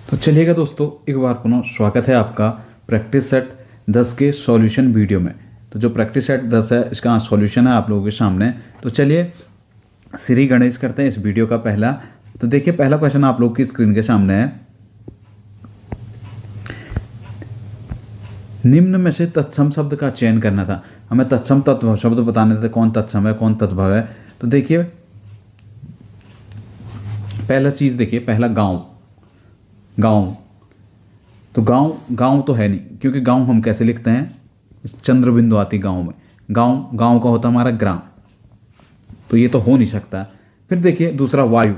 तो चलिएगा दोस्तों, एक बार पुनः स्वागत है आपका प्रैक्टिस सेट 10 के सॉल्यूशन वीडियो में। तो जो प्रैक्टिस सेट 10 है इसका सॉल्यूशन है आप लोगों के सामने। तो चलिए श्री गणेश करते हैं इस वीडियो का पहला। तो देखिए पहला क्वेश्चन आप लोग की स्क्रीन के सामने है। निम्न में से तत्सम शब्द का चयन करना था। हमें तत्सम तत्व शब्द बताने थे, कौन तत्सम है कौन तद्भव है। तो देखिए पहला चीज़ देखिए, पहला गांव। गांव तो गांव तो है नहीं, क्योंकि गांव हम कैसे लिखते हैं, चंद्र बिंदु आती गांव में। गांव का होता हमारा ग्राम, तो ये तो हो नहीं सकता। फिर देखिए दूसरा वायु।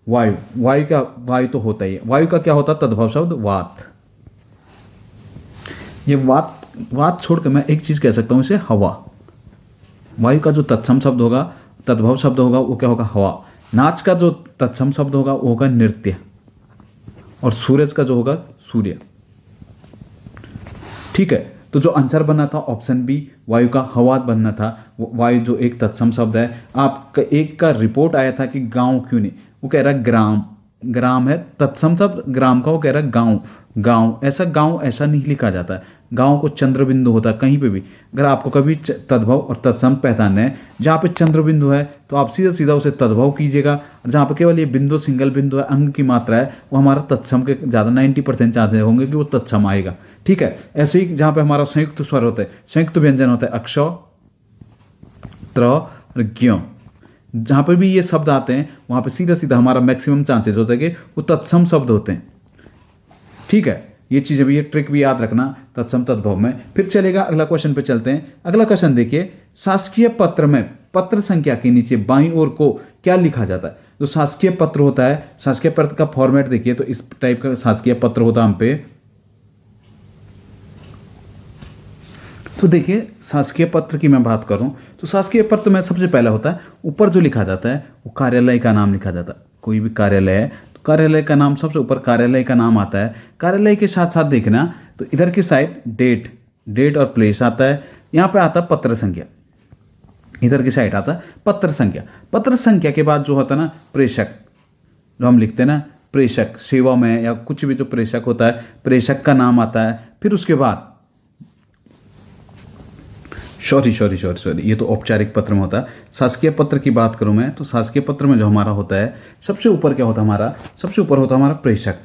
वायु तो होता ही है। वायु का क्या होता है तद्भव शब्द, वात। ये वात छोड़ के मैं एक चीज कह सकता हूं, इसे हवा। वायु का जो तत्सम शब्द होगा, तद्भव शब्द होगा, वो क्या होगा, हवा। नाच का जो तत्सम शब्द होगा वो होगा नृत्य, और सूरज का जो होगा सूर्य। ठीक है, तो जो आंसर बनना था ऑप्शन बी, वायु का हवा बनना था। वायु जो एक तत्सम शब्द है। आपका एक का रिपोर्ट आया था कि गांव क्यों नहीं, वो कह रहा है ग्राम। ग्राम है तत्सम शब्द ग्राम का, वो कह रहा है गांव ऐसा नहीं लिखा जाता है। गांव को चंद्र बिंदु होता है कहीं पे भी। अगर आपको कभी तद्भव और तत्सम पहचानना है, जहाँ पे चंद्र बिंदु है तो आप सीधा सीधा उसे तद्भव कीजिएगा, और जहाँ पे केवल ये बिंदु सिंगल बिंदु है, अंक की मात्रा है, वो हमारा तत्सम के ज़्यादा 90% चांसेस होंगे कि वो तत्सम आएगा। ठीक है, ऐसे ही जहाँ पे हमारा संयुक्त स्वर होता है, संयुक्त व्यंजन होता है, अक्ष, त्र और ज्ञ, जहाँ पे भी ये शब्द आते हैं वहाँ पे सीधा सीधा हमारा मैक्सिमम चांसेस होता है कि वो तत्सम शब्द होते हैं। ठीक है, ये चीज़ भी, ये ट्रिक भी याद रखना तत्सम तद्भव में। फिर चलेगा अगला क्वेश्चन पे चलते हैं। अगला क्वेश्चन देखिए, शासकीय पत्र में पत्र संख्या के नीचे बाईं ओर को क्या लिखा जाता है। जो शासकीय पत्र होता है, शासकीय पत्र का फॉर्मेट देखिए, तो इस टाइप का शासकीय पत्र होता है हम पे। तो देखिए शासकीय पत्र की मैं बात करूं तो शासकीय पत्र में सबसे पहला होता है, ऊपर जो लिखा जाता है वो कार्यालय का नाम लिखा जाता है। कोई भी कार्यालय है तो कार्यालय का नाम सबसे ऊपर, कार्यालय का नाम आता है। कार्यालय के साथ साथ देखना तो इधर की साइड डेट और प्लेस आता है। यहाँ पे आता है पत्र संख्या, इधर की साइड आता है पत्र संख्या। पत्र संख्या के बाद जो होता है ना प्रेषक, जो हम लिखते हैं ना प्रेषक, सेवा में या कुछ भी जो प्रेषक होता है, प्रेषक का नाम आता है। फिर उसके बाद सॉरी, ये तो औपचारिक पत्र में होता है। शासकीय पत्र की बात करूं मैं तो शासकीय पत्र में जो हमारा होता है सबसे ऊपर क्या होता है हमारा, सबसे ऊपर होता है हमारा प्रेषक।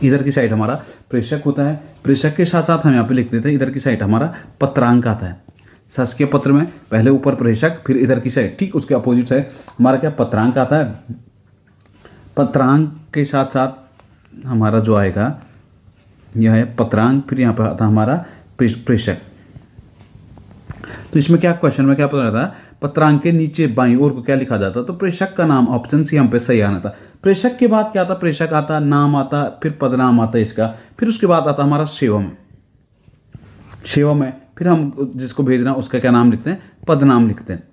इधर की साइड हमारा प्रेषक होता है। प्रेषक के साथ साथ हम यहाँ पे लिख देते हैं, इधर की साइड हमारा पत्रांक आता है। शासकीय पत्र में पहले ऊपर प्रेषक, फिर इधर की साइड ठीक उसके अपोजिट साइड हमारा क्या पत्रांक आता है। पत्रांक के साथ साथ हमारा जो आएगा यह है पत्रांक, फिर यहाँ पर आता है हमारा प्रेषक। तो इसमें क्या क्वेश्चन में क्या पता रहता है, पत्रांक के नीचे बाईं ओर को क्या लिखा जाता है, तो प्रेषक का नाम, ऑप्शन सी हम पे सही आना था। प्रेषक के बाद क्या आता, प्रेषक आता, नाम आता, फिर पदनाम आता इसका, फिर उसके बाद आता हमारा सेवा में फिर हम जिसको भेजना उसका क्या नाम लिखते हैं, पदनाम लिखते हैं।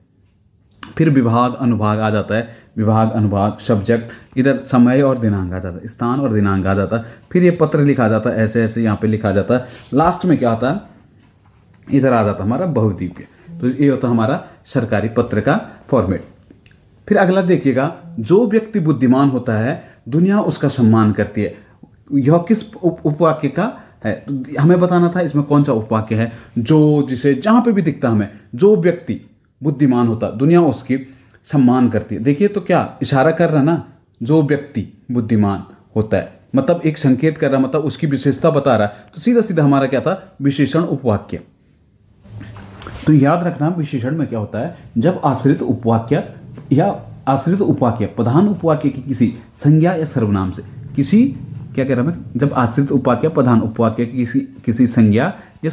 फिर विभाग अनुभाग आ जाता है, विभाग अनुभाग सब्जेक्ट, इधर समय और दिनांक आ जाता है, स्थान और दिनांक आ जाता है। फिर ये पत्र लिखा जाता है, ऐसे ऐसे यहाँ पे लिखा जाता है। लास्ट में क्या आता है, इधर आ जाता हमारा बहुद्वीपीय। तो ये होता हमारा सरकारी पत्र का फॉर्मेट। फिर अगला देखिएगा, जो व्यक्ति बुद्धिमान होता है दुनिया उसका सम्मान करती है। यह किस उपवाक्य का है, तो हमें बताना था इसमें कौन सा उपवाक्य है। जो जिसे जहां पे भी दिखता हमें, जो व्यक्ति बुद्धिमान होता दुनिया उसकी सम्मान करती है। देखिए तो क्या इशारा कर रहा ना, जो व्यक्ति बुद्धिमान होता है मतलब एक संकेत कर रहा, मतलब उसकी विशेषता बता रहा है। तो सीधा सीधा हमारा क्या था, विशेषण उपवाक्य। तो याद रखना विशेषण में क्या होता है, जब आश्रित उपवाक्य या आश्रित उपवाक्य प्रधान उपवाक्य की किसी संज्ञा या सर्वनाम से, किसी क्या कह रहा मैं, जब आश्रित उपवाक्य प्रधान उपवाक्य की किसी संज्ञा या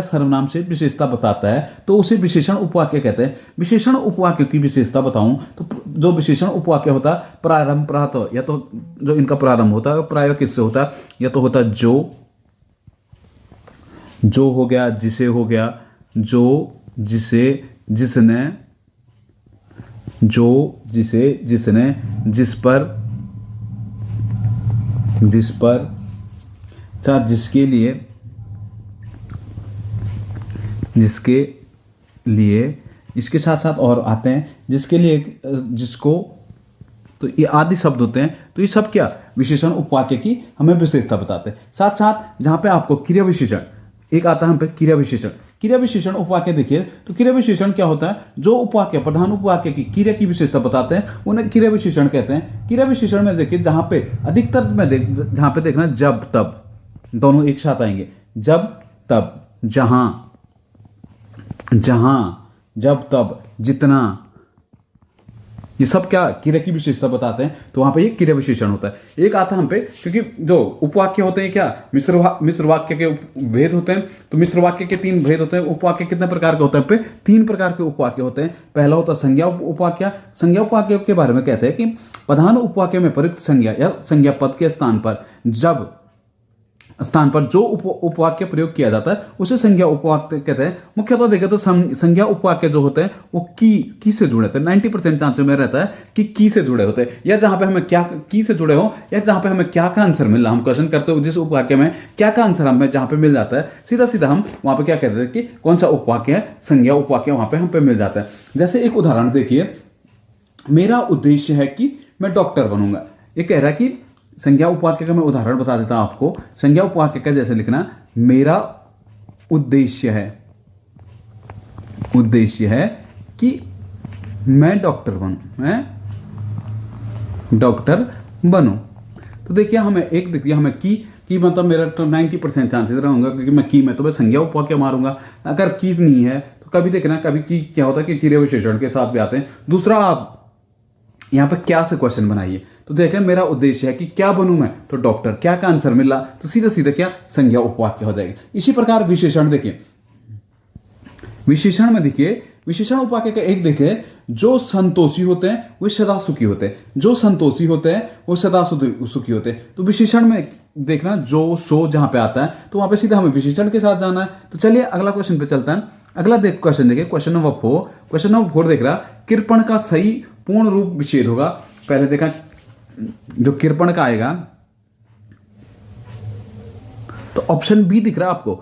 सर्वनाम से विशेषता बताता है तो उसे विशेषण उपवाक्य कहते हैं। विशेषण उपवाक्य की विशेषता बताऊं तो जो विशेषण उपवाक्य होता है प्रारंभ प्रातः, या तो जो इनका प्रारंभ होता है प्राय किससे होता है, या तो होता जो हो गया, जिसे हो गया, जो जिसे जिसने, जो जिसे जिसने, जिस पर चाहे जिसके लिए, इसके साथ साथ और आते हैं जिसके लिए, जिसको तो ये आदि शब्द होते हैं। तो ये सब क्या, विशेषण उपवाक्य की हमें विशेषता बताते हैं। साथ साथ जहाँ पे आपको क्रिया विशेषण, एक आता है हम पे क्रिया विशेषण। क्रिया विशेषण उपवाक्य देखिए तो क्रिया विशेषण क्या होता है, जो उपवाक्य प्रधान उपवाक्य की क्रिया की विशेषता बताते हैं उन्हें क्रिया विशेषण कहते हैं। क्रिया विशेषण में देखिए जहाँ पे अधिकतर में जहाँ पे देखना जब तब दोनों एक साथ आएंगे, जब तब, जहां, जहां, जब तब, जितना, ये सब क्या क्रिया की विशेषता बताते हैं। तो वहां पे ये क्रिया विशेषण होता है। एक आता है हम पे, क्योंकि जो उपवाक्य होते हैं क्या, मिश्र वाक्य के भेद होते हैं। तो मिश्र वाक्य के 3 भेद होते हैं। उपवाक्य कितने प्रकार के होते हैं, पे 3 प्रकार के उपवाक्य होते हैं। पहला होता है संज्ञा उपवाक्य। संज्ञा उपवाक्य के बारे में कहते हैं कि प्रधान उपवाक्य में प्रयुक्त संज्ञा या संज्ञा पद के स्थान पर जो उपवाक्य प्रयोग किया जाता है उसे संज्ञा उपवाक्य कहते हैं। मुख्यतः देखें तो संज्ञा उपवाक्य जो होते हैं वो की से जुड़े होते हैं। 90% चांस में रहता है कि की से जुड़े होते हैं, या जहां पे हमें क्या की से जुड़े हो, या जहां पे हमें क्या का आंसर मिल रहा, हम क्वेश्चन करते हो जिस उपवाक्य में क्या का आंसर हमें जहां पे मिल जाता है, सीधा सीधा हम वहां पे क्या कहते हैं कि कौन सा उपवाक्य है, संज्ञा उपवाक्य वहां पे हम पे मिल जाता है। जैसे एक उदाहरण देखिए, मेरा उद्देश्य है कि मैं डॉक्टर बनूंगा। ये कह रहा है कि संज्ञा उपवाक्य का मैं उदाहरण बता देता हूं आपको। संज्ञा उपवाक्य का जैसे लिखना, मेरा उद्देश्य है कि मैं डॉक्टर बनूं, तो देखिए हमें एक देखिए हमें की मतलब मेरा तो 90% चांसेस रहूंगा, क्योंकि मैं की में तो मैं संज्ञा उपवाक्य मारूंगा। अगर की नहीं है तो कभी देखना, कभी की क्या होता है कि क्रिया विशेषण के साथ भी आते हैं। दूसरा, आप यहाँ पे क्या से क्वेश्चन बनाइए, तो देखें मेरा उद्देश्य है कि क्या बनूं मैं, तो डॉक्टर, क्या का आंसर मिला, तो सीधा सीधा क्या संज्ञा उपवाक्य हो जाएगी। इसी प्रकार विशेषण देखिए, विशेषण में देखिए, विशेषण उपवाक्य का एक देखिए, जो संतोषी होते हैं वे सदा सुखी होते हैं, जो संतोषी होते हैं वो सदा सुखी होते हैं। तो विशेषण में देखना जो सो जहां पे आता है तो वहां पे सीधा हमें विशेषण के साथ जाना है। तो चलिए अगला क्वेश्चन पे चलता है। अगला क्वेश्चन देखिए, क्वेश्चन नंबर 4। क्वेश्चन नंबर 4 देख रहा, कृपण का सही पूर्ण रूप विच्छेद होगा। पहले देखा जो कृपण का आएगा तो ऑप्शन बी दिख रहा है आपको,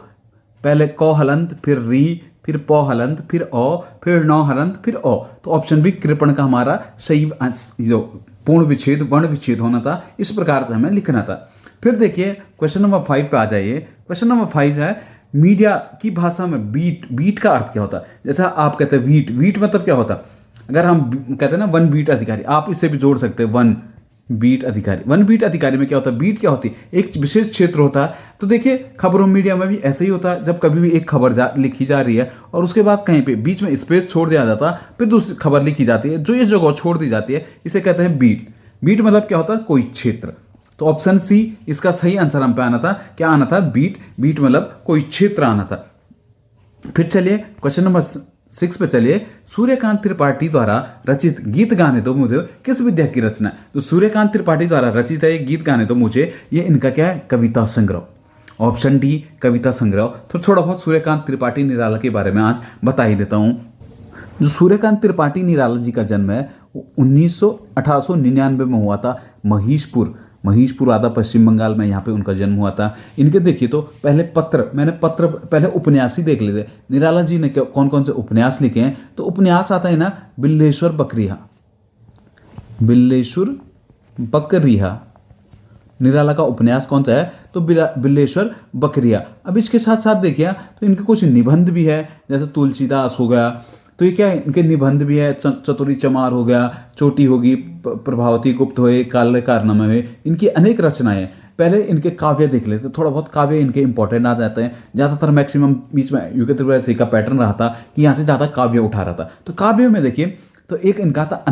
पहले क हलंत, फिर री, फिर प हलंत, फिर अ, फिर न हलंत, फिर अ। तो ऑप्शन बी कृपण का हमारा सही जो पूर्ण विच्छेद, वर्ण विच्छेद होना था। इस प्रकार से हमें लिखना था। फिर देखिए क्वेश्चन नंबर 5 पे आ जाइए। क्वेश्चन नंबर 5 है, मीडिया की भाषा में बीट का अर्थ क्या होता है। जैसा आप कहते हैं वीट मतलब क्या होता है, अगर हम कहते हैं ना वन बीट अधिकारी, आप इससे भी जोड़ सकते हैं वन बीट अधिकारी। वन बीट अधिकारी में क्या होता है, बीट क्या होती है, एक विशेष क्षेत्र होता है। तो देखिए खबरों मीडिया में भी ऐसे ही होता है, जब कभी भी एक खबर लिखी जा रही है और उसके बाद कहीं पे बीच में स्पेस छोड़ दिया जाता है, फिर दूसरी खबर लिखी जाती है, जो ये जगह छोड़ दी जाती है इसे कहते हैं बीट। बीट मतलब क्या होता है, कोई क्षेत्र। तो ऑप्शन सी इसका सही आंसर हम पे आना था, क्या आना था, बीट मतलब कोई क्षेत्र आना था। फिर चलिए क्वेश्चन नंबर 6 पे चलिए, सूर्यकांत त्रिपाठी द्वारा रचित गीत गाने दो मुझे किस विद्या की रचना है। तो सूर्यकांत त्रिपाठी द्वारा रचित है गीत गाने दो मुझे, ये इनका क्या है, कविता संग्रह। ऑप्शन डी कविता संग्रह। तो थोड़ा बहुत सूर्यकांत त्रिपाठी निराला के बारे में आज बता ही देता हूं। जो सूर्यकांत त्रिपाठी निराला जी का जन्म है वो 1899 में हुआ था। महेशपुर आता पश्चिम बंगाल में, यहाँ पे उनका जन्म हुआ था। इनके देखिए तो पहले पहले उपन्यास ही देख लेते। निराला जी ने कौन कौन से उपन्यास लिखे हैं, तो उपन्यास आता है ना बिल्लेश्वर बकरिया। निराला का उपन्यास कौन सा है, तो बिल्लेश्वर बकरिया। अब इसके साथ साथ देखिए तो इनके कुछ निबंध भी है, जैसे तुलसीदास हो गया, तो ये क्या है, इनके निबंध भी है। चतुरी चमार हो गया, चोटी होगी, प्रभावती गुप्त हुए, काल कारनामे हुए, इनकी अनेक रचनाएं हैं। पहले इनके काव्य देख लेते, थोड़ा बहुत काव्य इनके इंपॉर्टेंट आ जाते हैं। ज़्यादातर मैक्सिमम बीच में यूके त्रिपुरा का पैटर्न रहा था कि यहाँ से ज़्यादा काव्य उठा रहा था। तो काव्य में देखिए तो एक इनका था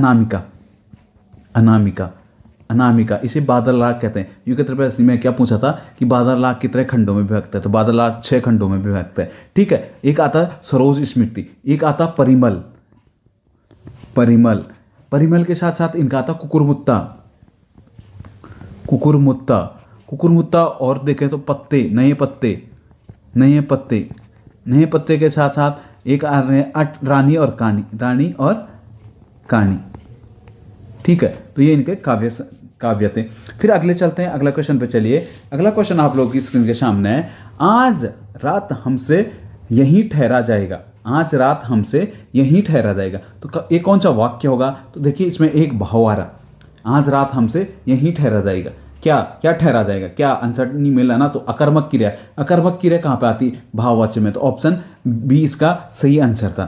अनामिका, इसे बादल राग कहते हैं। यूके त्रिपुरा में क्या पूछा था कि बादल राग कितने खंडों में विभक्त है, तो बादल राग 6 खंडों में विभक्त है। ठीक है, एक आता सरोज स्मृति, एक आता परिमल के साथ साथ इनका आता कुकुरमुत्ता। और देखें तो नए पत्ते के साथ साथ एक आ रहे हैं रानी और कहानी। ठीक है, तो ये इनके काव्य थे। फिर अगले चलते हैं, अगला क्वेश्चन पे चलिए। अगला क्वेश्चन आप लोगों की स्क्रीन के सामने है, आज रात हमसे यहीं ठहरा जाएगा। तो ये कौन सा वाक्य होगा, तो देखिए इसमें एक भाव आ रहा, आज रात हमसे यहीं ठहरा जाएगा। क्या क्या ठहरा जाएगा, क्या आंसर नहीं मिला ना, तो अकर्मक क्रिया। अकर्मक क्रिया कहाँ पे आती, भाववाच्य में, तो ऑप्शन बी इसका सही आंसर था।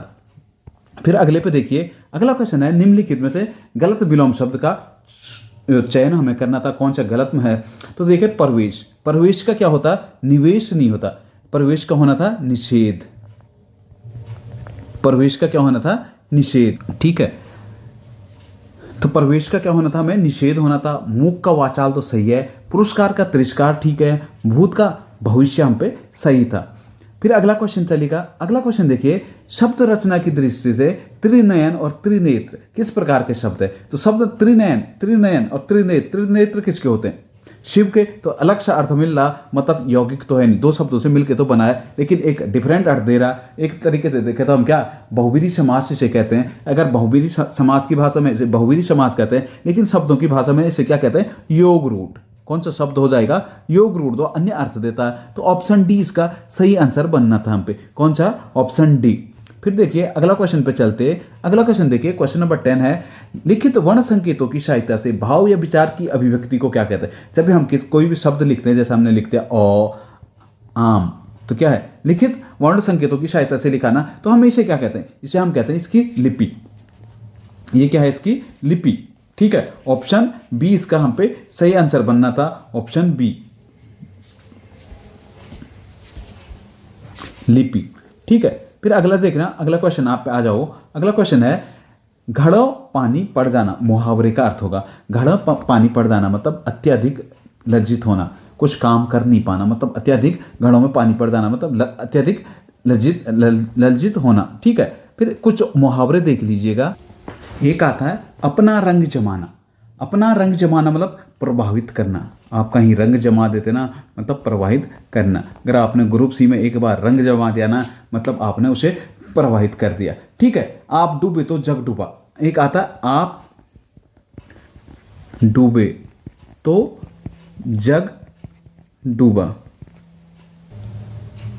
फिर अगले पे देखिए, अगला क्वेश्चन है निम्नलिखित में से गलत विलोम शब्द का चयन हमें करना था, कौन सा गलत में है। तो देखिए प्रवेश, प्रवेश का क्या होता, निवेश नहीं होता, प्रवेश का होना था निषेध, प्रवेश का क्या होना था, निषेध, ठीक है। तो प्रवेश का क्या होना था, हमें निषेध होना था। मूक का वाचाल तो सही है, पुरस्कार का तिरस्कार ठीक है, भूत का भविष्य हम पे सही था। फिर अगला क्वेश्चन चलेगा, अगला क्वेश्चन देखिए, शब्द रचना की दृष्टि से त्रिनयन और त्रिनेत्र किस प्रकार के शब्द है। तो शब्द त्रिनयन, त्रिनयन और त्रिनेत्र, त्रिनेत्र किसके होते हैं, शिव के। तो अलग सा अर्थ मिल रहा, मतलब यौगिक तो है नहीं, दो शब्दों से मिलके तो बना है, लेकिन एक डिफरेंट अर्थ दे रहा। एक तरीके से देखे तो हम क्या बहुवीरी समास इसे कहते हैं। अगर बहुवीरी समाज की भाषा में इसे बहुवीरी समास कहते हैं, लेकिन शब्दों की भाषा में इसे क्या कहते हैं, योग रूट। कौन सा शब्द हो जाएगा, योग रूट, दो अन्य अर्थ देता है। तो ऑप्शन डी इसका सही आंसर बनना था हम पे, कौन सा, ऑप्शन डी। फिर देखिए अगला क्वेश्चन पे चलते, अगला क्वेश्चन देखिए, क्वेश्चन नंबर 10 है, लिखित वर्ण संकेतों की सहायता से भाव या विचार की अभिव्यक्ति को क्या कहते हैं। जब भी हम कोई भी शब्द लिखते हैं, जैसे हमने लिखते हैं ओ आम, तो क्या है, लिखित वर्ण संकेतों की सहायता से लिखाना, तो हम इसे क्या कहते हैं, इसे हम कहते हैं इसकी लिपि। ये क्या है, इसकी लिपि, ठीक है। ऑप्शन बी इसका हम पे सही आंसर बनना था, ऑप्शन बी, लिपि, ठीक है। फिर अगला देखना, अगला क्वेश्चन आप पे आ जाओ। अगला क्वेश्चन है, घड़ों पानी पड़ जाना, मुहावरे का अर्थ होगा। घड़ों पानी पड़ जाना मतलब अत्यधिक लज्जित होना, कुछ काम कर नहीं पाना, मतलब अत्यधिक, घड़ों में पानी पड़ जाना मतलब अत्यधिक लज्जित होना, ठीक है। फिर कुछ मुहावरे देख लीजिएगा। एक आता है अपना रंग जमाना, अपना रंग जमाना मतलब प्रभावित करना। आप कहीं रंग जमा देते ना, मतलब प्रभावित करना। अगर आपने ग्रुप सी में एक बार रंग जमा दिया ना, मतलब आपने उसे प्रभावित कर दिया, ठीक है। आप डूबे तो जग डूबा। एक आता है आप डूबे तो जग डूबा।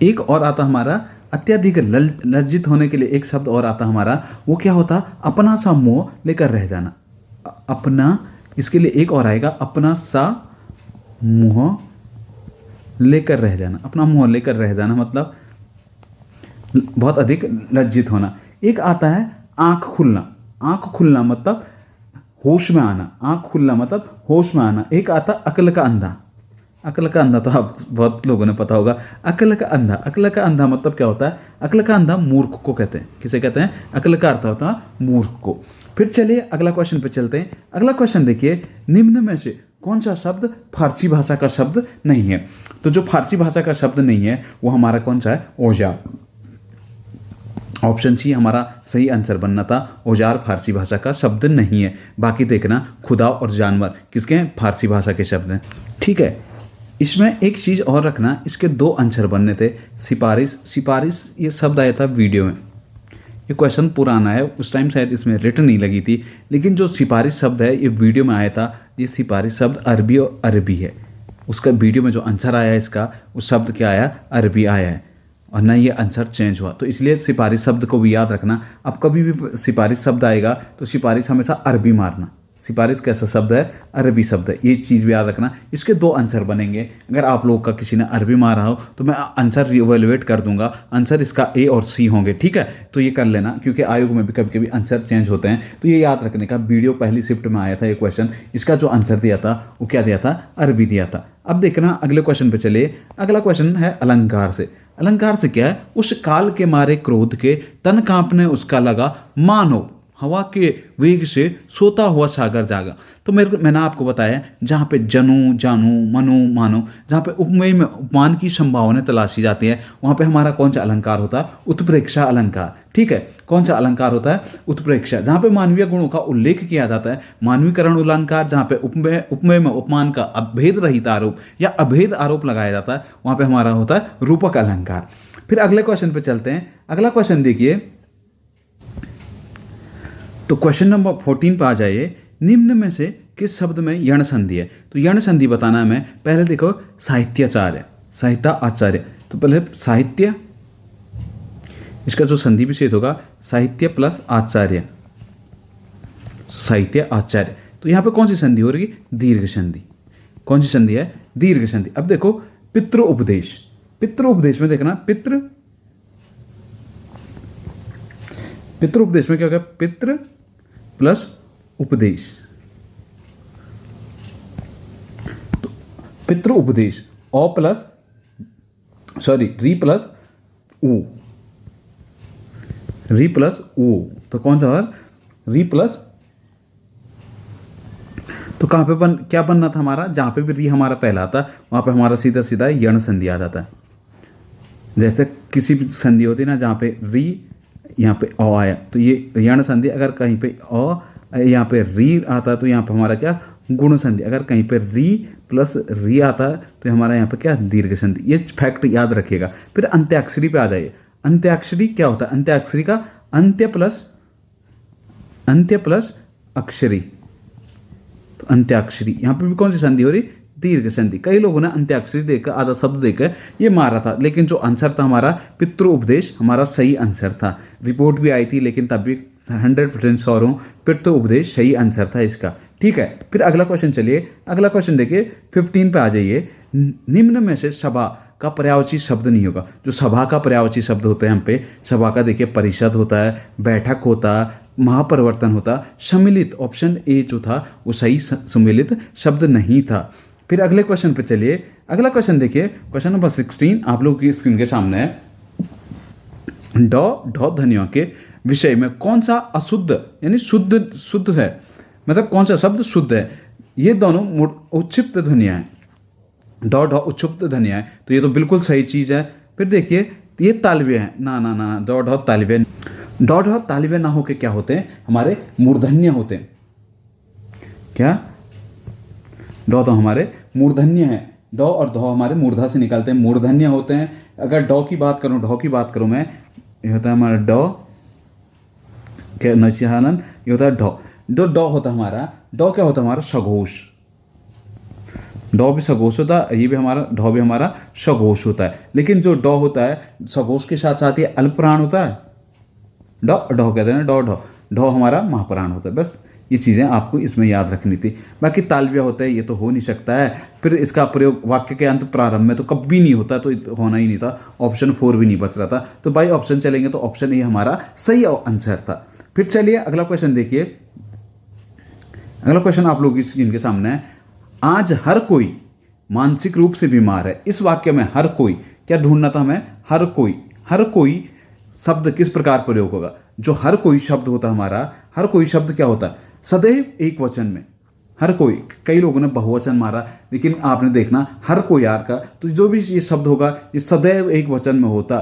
एक और आता हमारा अत्यधिक लज्जित होने के लिए एक शब्द और आता हमारा, वो क्या होता, अपना सा मोह लेकर रह जाना। अपना, इसके लिए एक और आएगा, अपना सा मुंह लेकर रह जाना। अपना मुंह लेकर रह जाना मतलब बहुत अधिक लज्जित होना। एक आता है आंख खुलना, आंख खुलना मतलब होश में आना, आंख खुलना मतलब होश में आना। एक आता अक्ल का अंधा, अक्ल का अंधा तो आप बहुत लोगों ने पता होगा। अक्ल का अंधा, अक्ल का अंधा मतलब क्या होता है, अक्ल का अंधा मूर्ख को कहते हैं। किसे कहते हैं, अक्ल का अर्थ होता है मूर्ख को। फिर चलिए अगला क्वेश्चन पे चलते हैं। अगला क्वेश्चन देखिए, निम्न में से कौन सा शब्द फारसी भाषा का शब्द नहीं है। तो जो फारसी भाषा का शब्द नहीं है वो हमारा कौन सा है, औजार। ऑप्शन सी हमारा सही आंसर बनना था, औजार फारसी भाषा का शब्द नहीं है। बाकी देखना खुदा और जानवर किसके हैं, फारसी भाषा के शब्द हैं, ठीक है। इसमें एक चीज़ और रखना, इसके दो आंसर बनने थे। सिफारिश, सिफारिश ये शब्द आया था वीडियो में, ये क्वेश्चन पुराना है, उस टाइम शायद इसमें रिटर्न नहीं लगी थी, लेकिन जो सिफारिश शब्द है ये वीडियो में आया था। ये सिफारिश शब्द अरबी और अरबी है, उसका वीडियो में जो आंसर आया है इसका, उस शब्द क्या आया, अरबी आया है, और ना ये आंसर चेंज हुआ। तो इसलिए सिफारिश शब्द को भी याद रखना। अब कभी भी सिफारिश शब्द आएगा तो सिफारिश हमेशा अरबी मारना। सिफारिश कैसा शब्द है, अरबी शब्द है, ये चीज़ भी याद रखना। इसके दो आंसर बनेंगे। अगर आप लोग का किसी ने अरबी मारा हो तो मैं आंसर रिवैल्यूएट कर दूंगा, आंसर इसका ए और सी होंगे, ठीक है। तो ये कर लेना, क्योंकि आयोग में भी कभी कभी आंसर चेंज होते हैं, तो ये याद रखने का। वीडियो पहली शिफ्ट में आया था ये क्वेश्चन, इसका जो आंसर दिया था वो क्या दिया था, अरबी दिया था। अब देखना अगले क्वेश्चन पे चलिए। अगला क्वेश्चन है अलंकार से। अलंकार से क्या है, उस काल के मारे क्रोध के तन कांपने उसका लगा, मानो हवा के वेग से सोता हुआ सागर जागा। तो मैंने आपको बताया, जहाँ पे जनू, जानू, मनु, मानो, जहाँ पे उपमेय में उपमान की संभावना तलाशी जाती है, वहाँ पे हमारा कौन सा अलंकार होता है, उत्प्रेक्षा अलंकार, ठीक है। कौन सा अलंकार होता है, उत्प्रेक्षा। जहाँ पे मानवीय गुणों का उल्लेख किया जाता है, मानवीकरण अलंकार। जहाँ पे उपमेय में उपमान का अभेद रहित आरोप या अभेद आरोप लगाया जाता है, वहाँ पे हमारा होता है रूपक अलंकार। फिर अगले क्वेश्चन पे चलते हैं। अगला क्वेश्चन देखिए, तो क्वेश्चन नंबर 14 पे आ जाइए। निम्न में से किस शब्द में यण संधि है। तो यण संधि बताना है हमें। पहले देखो साहित्याचार्य, साहित्य आचार्य, तो पहले साहित्य, इसका जो संधि विशेष होगा साहित्य प्लस आचार्य, साहित्य आचार्य। तो यहाँ पे कौन सी संधि हो रही है? दीर्घ संधि। कौन सी संधि है? दीर्घ संधि। अब देखो पितृ उपदेश, पितृ उपदेश में देखना पितृ उपदेश में क्या होगा? पितृ प्लस उपदेश, तो पितृ उपदेश औ प्लस री प्लस ऊ, री प्लस ऊ, तो कौन सा है? री प्लस, तो कहां पे क्या बनना था हमारा? जहां पे भी री हमारा पहला आता वहां पे हमारा सीधा सीधा यण संधि आ जाता है। जैसे किसी भी संधि होती है ना जहां पे री यहाँ पे अ आया तो ये यण संधि, अगर कहीं पे अ यहाँ पे री आता है तो यहाँ पे हमारा क्या? गुण संधि। अगर कहीं पे री प्लस री आता है तो हमारा यहाँ पे क्या? दीर्घ संधि। ये फैक्ट याद रखिएगा। फिर अंत्याक्षरी पे आ जाइए। अंत्याक्षरी क्या होता है? अंत्याक्षरी का अंत्य प्लस अक्षरी, तो अंत्याक्षरी। यहाँ पे भी कौन सी संधि हो रही? दीर्घ संधि। कई लोगों ने अंत्याक्षरी देकर आधा शब्द देकर ये मारा था, लेकिन जो आंसर था हमारा पितृ उपदेश हमारा सही आंसर था। रिपोर्ट भी आई थी लेकिन तब भी 100% श्योर हूँ पितृ उपदेश सही आंसर था इसका। ठीक है, फिर अगला क्वेश्चन चलिए। अगला क्वेश्चन देखिए 15 पे आ जाइए। निम्न में से सभा का पर्यायवाची शब्द नहीं होगा। जो सभा का पर्यायवाची शब्द होते हैं हम पे, सभा का देखिए परिषद होता है, बैठक होता है, महापरिवर्तन होता, सम्मिलित। ऑप्शन ए जो था वो सही सम्मिलित शब्द नहीं था। फिर अगले क्वेश्चन पे चलिए। अगला क्वेश्चन देखिए, क्वेश्चन नंबर 16 आप लोगों की स्क्रीन के सामने है। ढ ध्वनियों के विषय में कौन सा अशुद्ध यानी शुद्ध है, मतलब कौन सा शब्द शुद्ध है? ये दोनों उच्छिप्त ध्वनियां हैं। ढ उच्छिप्त ध्वनियां हैं, तो ये तो बिल्कुल सही चीज है। फिर देखिए ये तालव्य है ना, ढ तालव्य, ढ तालव्य ना होके क्या होते हैं? हमारे मूर्धन्य होते हैं। क्या? ढ तो हमारे मूर्धन्य है। ड और ध हमारे मूर्धा से निकलते हैं, मूर्धन्य होते हैं। अगर ढ की बात करूं मैं, ये होता है हमारा ड क्या नचिहानंद, ये होता है ढ। जो ड होता है हमारा, ड क्या होता है हमारा? सघोष। ड भी सघोष होता है, ये भी हमारा ढ भी हमारा सघोष होता है। लेकिन जो ड होता है सघोष के साथ साथ ये अल्पप्राण होता है। ढ कहते हैं ढ ढ हमारा महाप्राण होता है। बस ये चीज़ें आपको इसमें याद रखनी थी। बाकी तालव्य होता है, ये तो हो नहीं सकता है। फिर इसका प्रयोग वाक्य के अंत प्रारंभ में तो कभी नहीं होता, तो होना ही नहीं था। ऑप्शन 4 भी नहीं बच रहा था, तो बाई ऑप्शन चलेंगे तो ऑप्शन ए हमारा सही आंसर था। फिर चलिए अगला क्वेश्चन देखिए। अगला क्वेश्चन आप लोग जिनके सामने है। आज हर कोई मानसिक रूप से बीमार है। इस वाक्य में हर कोई क्या ढूंढना था हमें? हर कोई शब्द किस प्रकार प्रयोग होगा? जो हर कोई शब्द होता है हमारा, हर कोई शब्द क्या होता है? सदैव एक वचन में। हर कोई, कई लोगों ने बहुवचन मारा, लेकिन आपने देखना हर कोई यार का, तो जो भी ये शब्द होगा ये सदैव एक वचन में होता।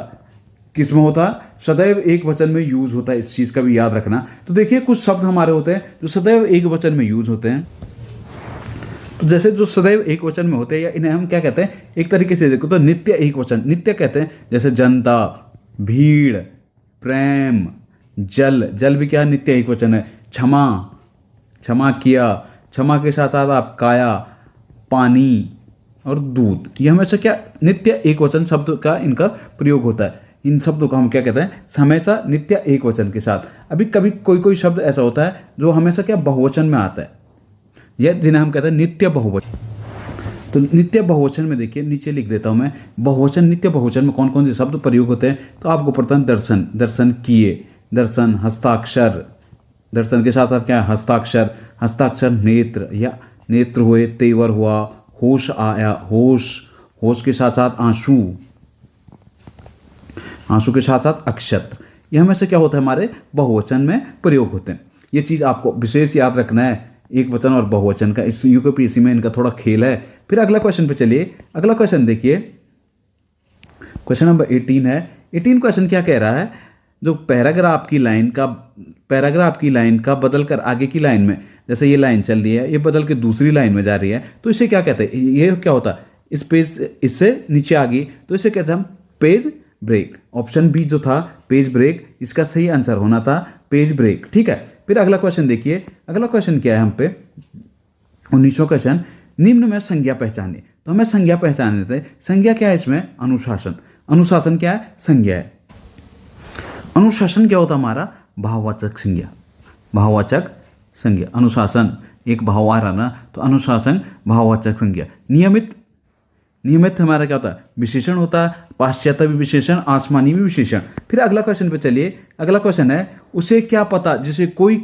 किस में होता? सदैव एक वचन में यूज होता है। इस चीज का भी याद रखना। तो देखिए कुछ शब्द हमारे होते हैं जो सदैव एक वचन में यूज होते हैं। तो जैसे जो सदैव एक वचन में होते हैं, या इन्हें हम क्या कहते हैं? एक तरीके से देखो तो नित्य एक वचन, नित्य कहते हैं। जैसे जनता, भीड़, प्रेम, जल भी क्या नित्य एक वचन है। क्षमा किया, क्षमा के साथ साथ आप काया, पानी और दूध, ये हमेशा क्या नित्य एक वचन शब्द का इनका प्रयोग होता है। इन शब्दों का हम क्या कहते हैं? हमेशा नित्य एक वचन के साथ। अभी कभी कोई शब्द ऐसा होता है जो हमेशा क्या बहुवचन में आता है, या जिन्हें हम कहते हैं नित्य बहुवचन। तो नित्य बहुवचन में देखिए नीचे लिख देता हूं मैं। बहुवचन, नित्य बहुवचन में कौन कौन से शब्द प्रयोग होते हैं? तो आपको पता है दर्शन, दर्शन किए, दर्शन, हस्ताक्षर, दर्शन के साथ साथ क्या है? हस्ताक्षर, हस्ताक्षर नेत्र, या नेत्र हुए, तेवर हुआ, होश आया, होश के साथ साथ आंसू, आंसू के साथ साथ अक्षत्र। यह हमेशा क्या होता है? हमारे बहुवचन में प्रयोग होते हैं। ये चीज आपको विशेष याद रखना है, एक वचन और बहुवचन का। इस यूपीएससी में इनका थोड़ा खेल है। फिर अगला क्वेश्चन पे चलिए। अगला क्वेश्चन देखिए, क्वेश्चन नंबर 18 है। 18 क्वेश्चन क्या कह रहा है? जो पैराग्राफ की लाइन का बदलकर आगे की लाइन में, जैसे ये लाइन चल रही है, ये बदल के दूसरी लाइन में जा रही है, तो इसे क्या कहते हैं? ये क्या होता है? इस पेज इससे नीचे आ गई तो इसे कहते हैं हम पेज ब्रेक। ऑप्शन बी जो था पेज ब्रेक, इसका सही आंसर होना था पेज ब्रेक। ठीक है, फिर अगला क्वेश्चन देखिए। अगला क्वेश्चन क्या है हम पे? 19वां क्वेश्चन, निम्न में संज्ञा पहचाने। तो हमें संज्ञा पहचान देते हैं। संज्ञा क्या है इसमें? अनुशासन। अनुशासन क्या है? संज्ञा है। अनुशासन क्या होता है हमारा? भाववाचक संज्ञा, भाववाचक संज्ञा, अनुशासन। एक भाव आ रहा ना तो अनुशासन भाववाचक संज्ञा। नियमित, नियमित हमारा क्या होता है? विशेषण होता है, पाश्चात्य भी विशेषण, आसमानी भी विशेषण। फिर अगला क्वेश्चन पे चलिए। अगला क्वेश्चन है, उसे क्या पता, जैसे कोई